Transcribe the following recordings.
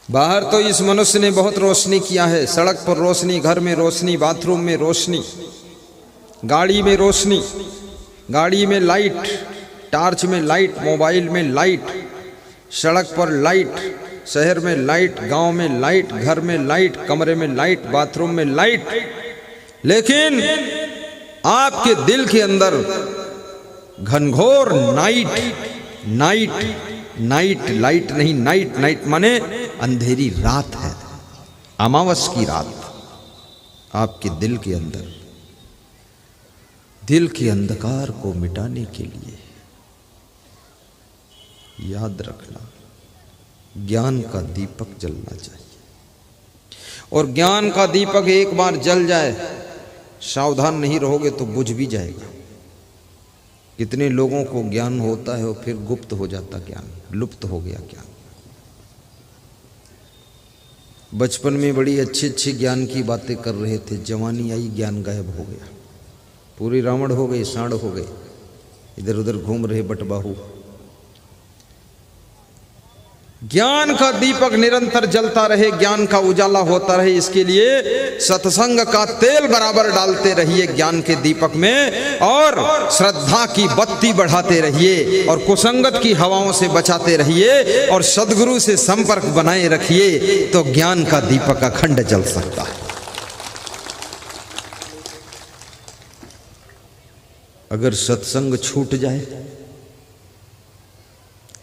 बाहर तो इस मनुष्य ने बहुत रोशनी किया है, सड़क पर रोशनी, घर में रोशनी, बाथरूम में रोशनी, गाड़ी में रोशनी, गाड़ी में लाइट, टार्च में लाइट, मोबाइल में लाइट, सड़क पर लाइट, शहर में लाइट, गांव में लाइट, घर में लाइट, कमरे में लाइट, बाथरूम में लाइट। लेकिन आपके दिल के अंदर घनघोर नाइट, नाइट, नाइट, लाइट नहीं, नाइट, नाइट माने अंधेरी रात है, अमावस की रात आपके दिल के अंदर। दिल के अंधकार को मिटाने के लिए याद रखना, ज्ञान का दीपक जलना चाहिए। और ज्ञान का दीपक एक बार जल जाए, सावधान नहीं रहोगे तो बुझ भी जाएगा। कितने लोगों को ज्ञान होता है और फिर गुप्त हो जाता ज्ञान, लुप्त हो गया ज्ञान। बचपन में बड़ी अच्छी अच्छी ज्ञान की बातें कर रहे थे, जवानी आई ज्ञान गायब हो गया, पूरी रावण हो गई, सांड हो गए, इधर उधर घूम रहे बटबाहू। ज्ञान का दीपक निरंतर जलता रहे, ज्ञान का उजाला होता रहे, इसके लिए सत्संग का तेल बराबर डालते रहिए ज्ञान के दीपक में, और श्रद्धा की बत्ती बढ़ाते रहिए, और कुसंगत की हवाओं से बचाते रहिए, और सद्गुरु से संपर्क बनाए रखिए, तो ज्ञान का दीपक अखंड जल सकता है। अगर सत्संग छूट जाए,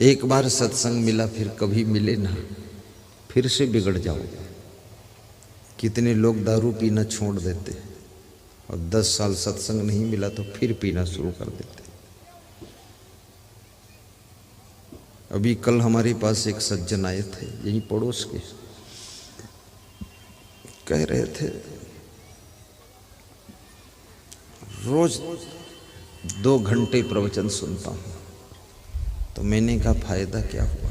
एक बार सत्संग मिला फिर कभी मिले ना, फिर से बिगड़ जाओगे। कितने लोग दारू पीना छोड़ देते और 10 साल सत्संग नहीं मिला तो फिर पीना शुरू कर देते। अभी कल हमारे पास एक सज्जन आए थे, यही पड़ोस के, कह रहे थे रोज 2 घंटे प्रवचन सुनता हूँ। तो मैंने कहा फायदा क्या हुआ?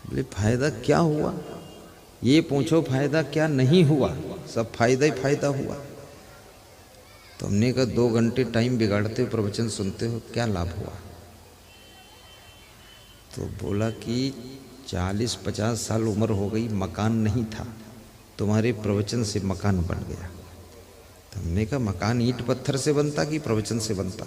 बोले फायदा क्या हुआ, ये पूछो फायदा क्या नहीं हुआ, सब फायदा ही फायदा हुआ। तो हमने कहा 2 घंटे टाइम बिगाड़ते हो, प्रवचन सुनते हो, क्या लाभ हुआ? तो बोला कि 40-50 साल उम्र हो गई, मकान नहीं था, तुम्हारे प्रवचन से मकान बन गया। तो हमने कहा मकान ईंट पत्थर से बनता कि प्रवचन से बनता?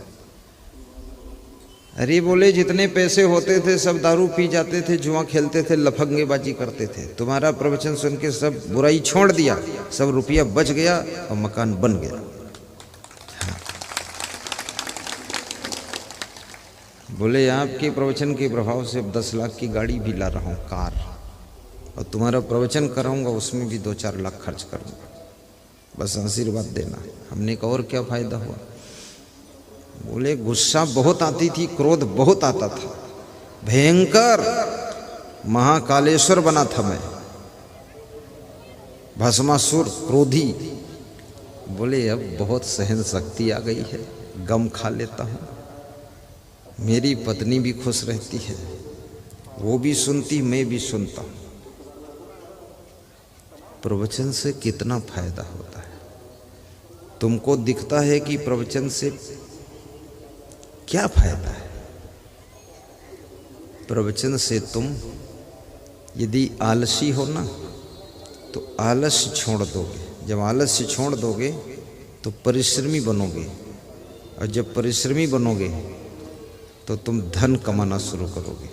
अरे बोले जितने पैसे होते थे सब दारू पी जाते थे, जुआ खेलते थे, लफंगेबाजी करते थे, तुम्हारा प्रवचन सुन के सब बुराई छोड़ दिया, सब रुपया बच गया और मकान बन गया। बोले आपके प्रवचन के प्रभाव से अब 10 लाख की गाड़ी भी ला रहा हूँ, कार, और तुम्हारा प्रवचन कराऊंगा उसमें भी 2-4 लाख खर्च करूंगा, बस आशीर्वाद देना। हमने कहा और क्या फायदा हुआ? बोले गुस्सा बहुत आती थी, क्रोध बहुत आता था, भयंकर महाकालेश्वर बना था मैं, भस्मासुर, क्रोधी। बोले अब बहुत सहन शक्ति आ गई है, गम खा लेता हूँ, मेरी पत्नी भी खुश रहती है, वो भी सुनती, मैं भी सुनता हूँ। प्रवचन से कितना फायदा होता है, तुमको दिखता है कि प्रवचन से क्या फायदा है? प्रवचन से तुम यदि आलसी हो ना तो आलस्य छोड़ दोगे, जब आलस्य छोड़ दोगे तो परिश्रमी बनोगे, और जब परिश्रमी बनोगे तो तुम धन कमाना शुरू करोगे,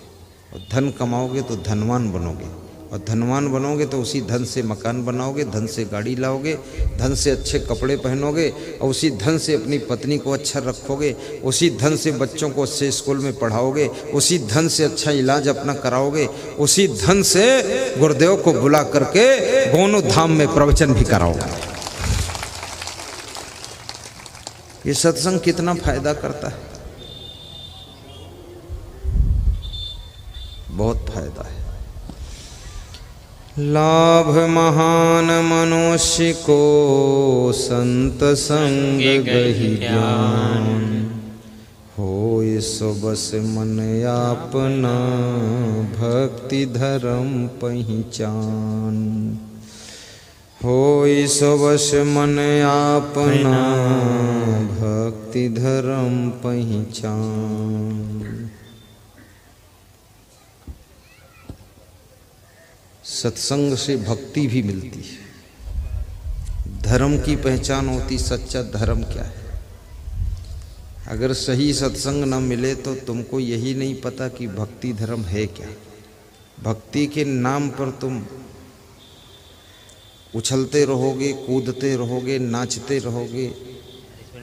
और धन कमाओगे तो धनवान बनोगे, और धनवान बनोगे तो उसी धन से मकान बनाओगे, धन से गाड़ी लाओगे, धन से अच्छे कपड़े पहनोगे, और उसी धन से अपनी पत्नी को अच्छा रखोगे, उसी धन से बच्चों को अच्छे स्कूल में पढ़ाओगे, उसी धन से अच्छा इलाज अपना कराओगे, उसी धन से गुरुदेव को बुला करके गोनू धाम में प्रवचन भी कराओगे। ये सत्संग कितना फायदा करता है, बहुत फायदा है। लाभ महान मनुष्य को संत संग गहि ज्ञान, होय सो बस मन आपना भक्ति धर्म पहिचान। होय सो बस मन आपना भक्ति धर्म पहिचान। सत्संग से भक्ति भी मिलती है। धर्म की पहचान होती, सच्चा धर्म क्या है। अगर सही सत्संग न मिले तो तुमको यही नहीं पता कि भक्ति धर्म है क्या। भक्ति के नाम पर तुम उछलते रहोगे, कूदते रहोगे, नाचते रहोगे।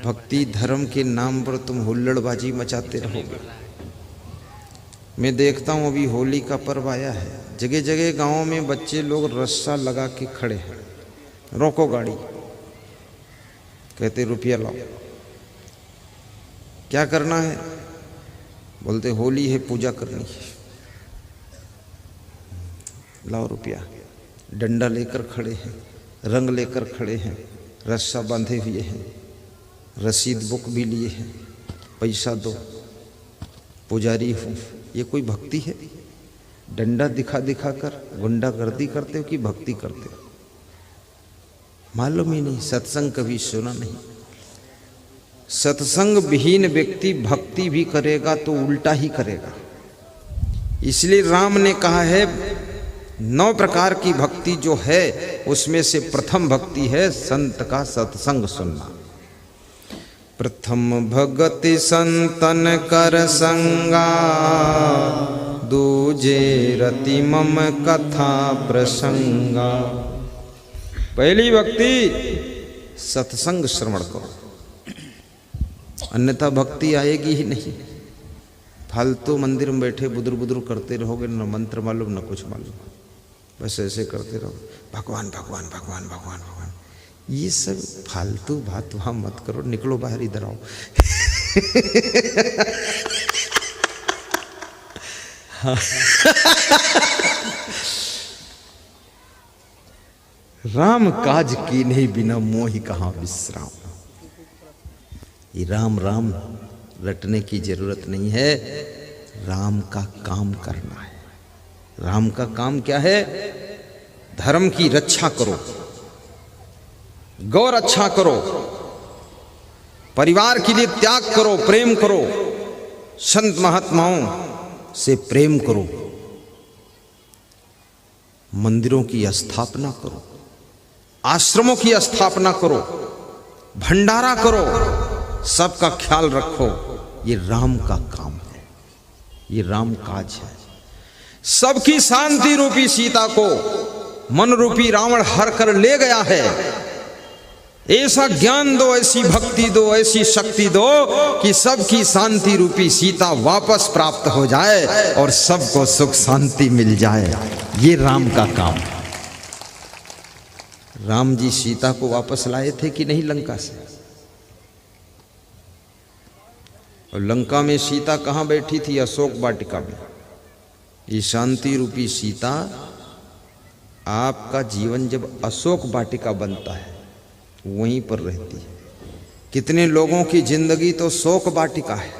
भक्ति धर्म के नाम पर तुम हुल्लड़बाजी मचाते रहोगे। मैं देखता हूँ अभी होली का पर्व आया है, जगह जगह गांवों में बच्चे लोग रस्सा लगा के खड़े हैं, रोको गाड़ी, कहते रुपया लाओ। क्या करना है? बोलते होली है, पूजा करनी है, लाओ रुपया। डंडा लेकर खड़े हैं, रंग लेकर खड़े हैं, रस्सा बांधे हुए हैं, रसीद बुक भी लिए हैं, पैसा दो, पुजारी हूँ। ये कोई भक्ति है? डंडा दिखा दिखा कर गुंडागर्दी करते हो कि भक्ति करते हो? मालूम ही नहीं, सत्संग कभी सुना नहीं। सत्संग विहीन व्यक्ति भक्ति भी करेगा तो उल्टा ही करेगा। इसलिए राम ने कहा है 9 प्रकार की भक्ति जो है उसमें से प्रथम भक्ति है संत का सत्संग सुनना। प्रथम भगति संतन कर संगा, दूजे रति मम कथा प्रसंगा। पहली भक्ति सत्संग श्रवण करो, अन्यथा भक्ति आएगी ही नहीं। फालतू मंदिर में बैठे बुदुर बुदुर करते रहोगे, न मंत्र मालूम न कुछ मालूम, बस ऐसे करते रहो, भगवान भगवान भगवान भगवान भगवान। ये सब फालतू बात वहां मत करो, निकलो बाहर, इधर आओ। राम काज की नहीं बिना मोहि कहाँ विश्राम। ये राम राम रटने की जरूरत नहीं है, राम का काम करना है। राम का काम क्या है? धर्म की रक्षा करो, गौ रक्षा करो, परिवार के लिए त्याग करो, प्रेम करो, संत महात्माओं से प्रेम करो, मंदिरों की स्थापना करो, आश्रमों की स्थापना करो, भंडारा करो, सबका ख्याल रखो। ये राम का काम है, ये राम काज है। सबकी शांति रूपी सीता को मन रूपी रावण हर कर ले गया है। ऐसा ज्ञान दो, ऐसी भक्ति दो, ऐसी शक्ति दो कि सबकी शांति रूपी सीता वापस प्राप्त हो जाए और सबको सुख शांति मिल जाए। ये राम का काम है। राम जी सीता को वापस लाए थे कि नहीं लंका से? और लंका में सीता कहाँ बैठी थी? अशोक वाटिका में। ये शांति रूपी सीता, आपका जीवन जब अशोक वाटिका बनता है वहीं पर रहती है। कितने लोगों की जिंदगी तो शोक वाटिका है,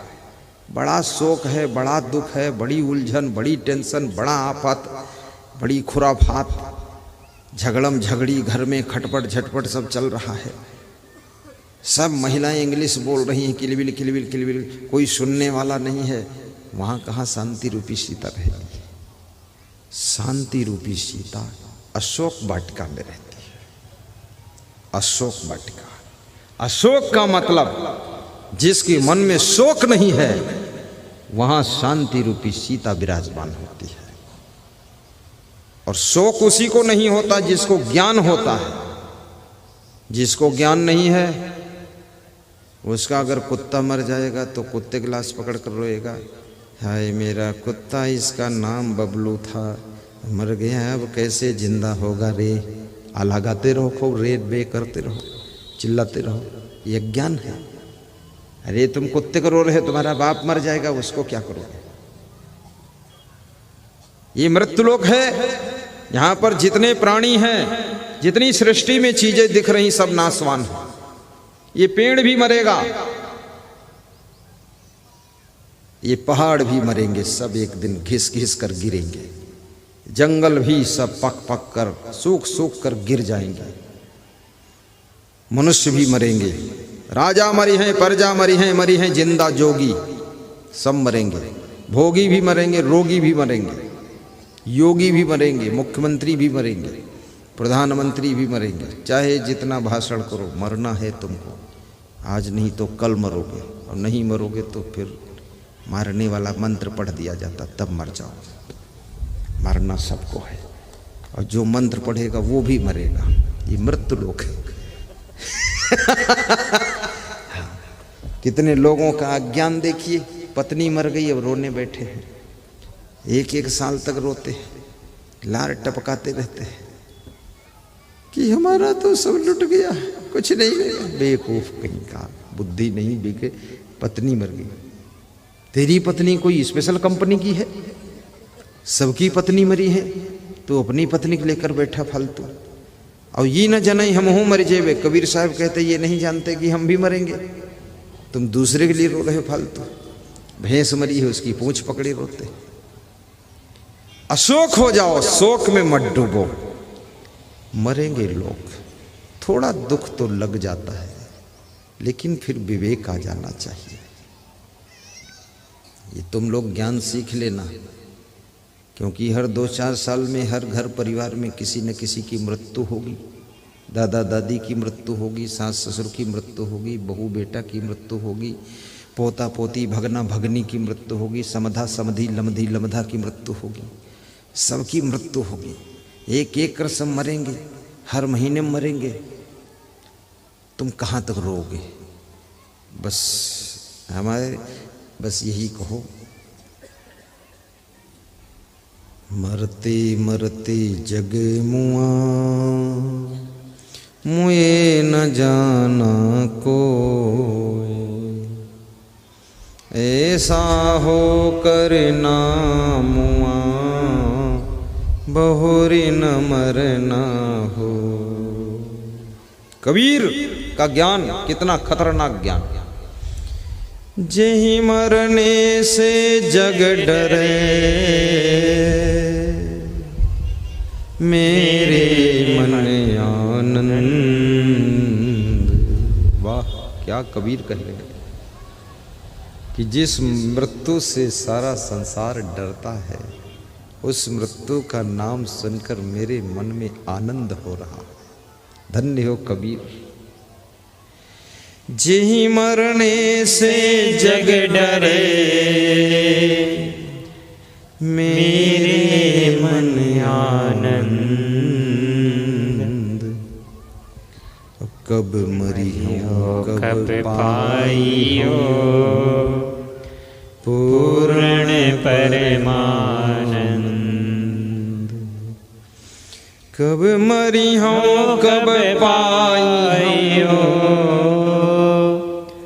बड़ा शोक है, बड़ा दुख है, बड़ी उलझन, बड़ी टेंशन, बड़ा आफत, बड़ी खुराफात, झगड़म झगड़ी, घर में खटपट झटपट सब चल रहा है। सब महिलाएं इंग्लिश बोल रही हैं, किलबिल किलबिल किलबिल, कोई सुनने वाला नहीं है। वहाँ कहाँ शांति रूपी सीता रहेगी? शांति रूपी सीता अशोक वाटिका में रहती है। अशोक वाटिका, अशोक का मतलब जिसके मन में शोक नहीं है, वहाँ शांति रूपी सीता विराजमान होती है। और शोक उसी को नहीं होता जिसको ज्ञान होता है। जिसको ज्ञान नहीं है उसका अगर कुत्ता मर जाएगा तो कुत्ते की लाश पकड़ कर रोएगा, हाय मेरा कुत्ता, इसका नाम बबलू था, मर गया, अब कैसे जिंदा होगा रे। आला गाते रहो, खूब रे बे करते रहो, चिल्लाते रहो, ये ज्ञान है। अरे तुम कुत्ते को रो रहे, तुम्हारा बाप मर जाएगा, उसको क्या करोगे? ये मृत्युलोक है। यहाँ पर जितने प्राणी हैं, जितनी सृष्टि में चीजें दिख रही, सब नाशवान है। ये पेड़ भी मरेगा, ये पहाड़ भी मरेंगे, सब एक दिन घिस घिस कर गिरेंगे। जंगल भी सब पक पक कर, सूख सूख कर गिर जाएंगे। मनुष्य भी मरेंगे, राजा मरी हैं, प्रजा मरी हैं जिंदा जोगी, सब मरेंगे। भोगी भी मरेंगे, रोगी भी मरेंगे। योगी भी मरेंगे, मुख्यमंत्री भी मरेंगे, प्रधानमंत्री भी मरेंगे, चाहे जितना भाषण करो, मरना है तुमको। आज नहीं तो कल मरोगे, और नहीं मरोगे तो फिर मारने वाला मंत्र पढ़ दिया जाता, तब मर जाओ। मरना सबको है, और जो मंत्र पढ़ेगा वो भी मरेगा। ये मृत्यु लोक है। कितने लोगों का अज्ञान देखिए, पत्नी मर गई अब रोने बैठे हैं, 1-1 साल तक रोते हैं, लार टपकाते रहते हैं कि हमारा तो सब लुट गया, कुछ नहीं गया। बेवकूफ कहीं का, बुद्धि नहीं बिके, पत्नी मर गई। तेरी पत्नी कोई स्पेशल कंपनी की है? सबकी पत्नी मरी है, तो अपनी पत्नी को लेकर बैठा फालतू। और ये न जाने हम हो मर जेबे। कबीर साहब कहते ये नहीं जानते कि हम भी मरेंगे, तुम दूसरे के लिए रो रहे हो फालतू। भैंस मरी है, उसकी पूंछ पकड़े रोते। अशोक हो जाओ, शोक में मत डूबो। मरेंगे लोग, थोड़ा दुख तो लग जाता है, लेकिन फिर विवेक आ जाना चाहिए। ये तुम लोग ज्ञान सीख लेना, क्योंकि हर 2-4 साल में हर घर परिवार में किसी न किसी की मृत्यु होगी। दादा दादी की मृत्यु होगी, सास ससुर की मृत्यु होगी, बहू बेटा की मृत्यु होगी, पोता पोती भगना भगनी की मृत्यु होगी, समधा समधी लमधी लमधा की मृत्यु होगी। सबकी मृत्यु होगी, एक एक कर सब मरेंगे, हर महीने मरेंगे। तुम कहाँ तक रोओगे? बस हमारे बस यही कहो, मरते मरते जग मुआ, मुए न जाना कोई, ऐसा हो कर ना मुआ, बहुरी न मरना हो। कबीर का ज्ञान कितना खतरनाक ज्ञान। जेहि मरने से जग डरे, मेरे मन आनंद। वाह, क्या कबीर कहे कि जिस मृत्यु से सारा संसार डरता है, उस मृत्यु का नाम सुनकर मेरे मन में आनंद हो रहा। धन्य हो कबीर। जेहि मरने से जग डरे, मेरे मन आनंद। कब मरी हो कब पाइयो, पूर्ण परमानंद। कब मरी हो कब पाइयो,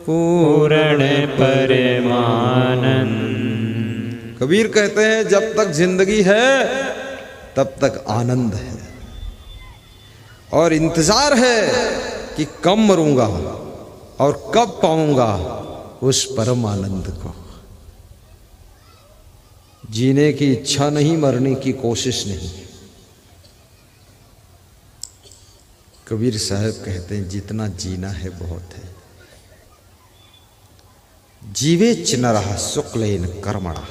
पूर्ण परमानंद। कबीर कहते हैं जब तक जिंदगी है तब तक आनंद है, और इंतजार है कि कब मरूंगा और कब पाऊंगा उस परम आनंद को। जीने की इच्छा नहीं, मरने की कोशिश नहीं। कबीर साहब कहते हैं जितना जीना है बहुत है। जीवे च नरः शुक्लेन कर्मणः,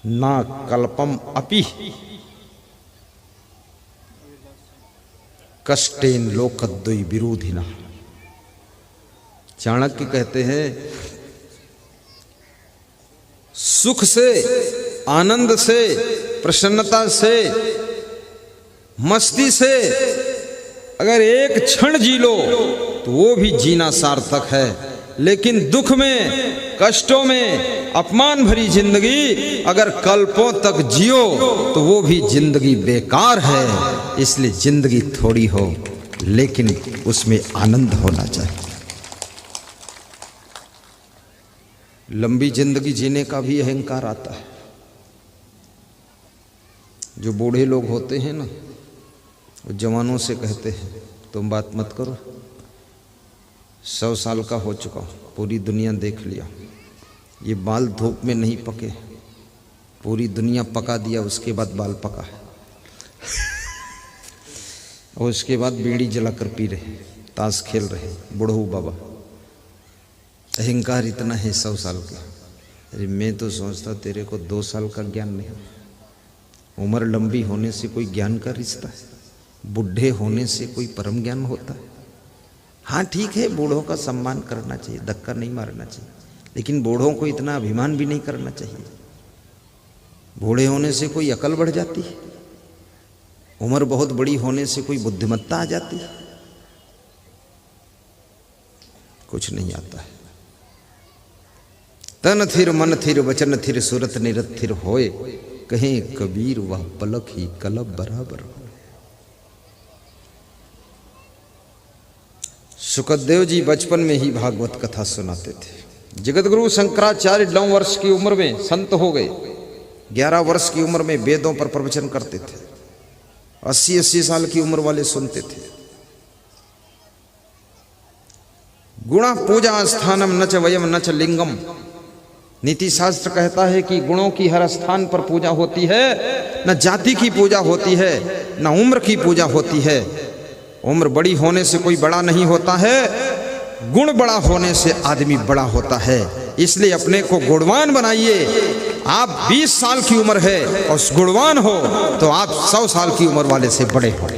ना कल्पम अपि कष्टेन लोकद्वय विरोधिनः। चाणक्य कहते हैं सुख से, आनंद से, प्रसन्नता से, मस्ती से अगर एक क्षण जी लो तो वो भी जीना सार्थक है। लेकिन दुख में, कष्टों में, अपमान भरी जिंदगी अगर कल्पों तक जियो तो वो भी जिंदगी बेकार है। इसलिए जिंदगी थोड़ी हो लेकिन उसमें आनंद होना चाहिए। लंबी जिंदगी जीने का भी अहंकार आता है। जो बूढ़े लोग होते हैं ना, वो जवानों से कहते हैं तुम बात मत करो, 100 साल का हो चुका, पूरी दुनिया देख लिया, ये बाल धूप में नहीं पके, पूरी दुनिया पका दिया, उसके बाद बाल पका है। और उसके बाद बीड़ी जलाकर पी रहे, ताश खेल रहे, बुढ़ऊ बाबा। अहंकार इतना है 100 साल का। अरे मैं तो सोचता तेरे को 2 साल का ज्ञान नहीं, उम्र लंबी होने से कोई ज्ञान का रिश्ता है? बूढ़े होने से कोई परम ज्ञान होता है? हाँ ठीक है, बूढ़ों का सम्मान करना चाहिए, धक्का नहीं मारना चाहिए, लेकिन बूढ़ों को इतना अभिमान भी नहीं करना चाहिए। बूढ़े होने से कोई अकल बढ़ जाती है? उम्र बहुत बड़ी होने से कोई बुद्धिमत्ता आ जाती है? कुछ नहीं आता है। तन थिर मन थिर वचन थिर सुरत निरत थिर होए, कहें कबीर वह पलक ही कलब बराबर हो। सुखदेव जी बचपन में ही भागवत कथा सुनाते थे। जगतगुरु शंकराचार्य 9 वर्ष की उम्र में संत हो गए। 11 वर्ष की उम्र में वेदों पर प्रवचन करते थे। 80-80 साल की उम्र वाले सुनते थे। गुणा पूजा स्थानम न च वयम न च लिंगम। नीति शास्त्र कहता है कि गुणों की हर स्थान पर पूजा होती है, न जाति की पूजा होती है, न उम्र की पूजा होती है। उम्र बड़ी होने से कोई बड़ा नहीं होता है, गुण बड़ा होने से आदमी बड़ा होता है। इसलिए अपने को गुणवान बनाइए। आप 20 साल की उम्र है और गुणवान हो तो आप 100 साल की उम्र वाले से बड़े हो।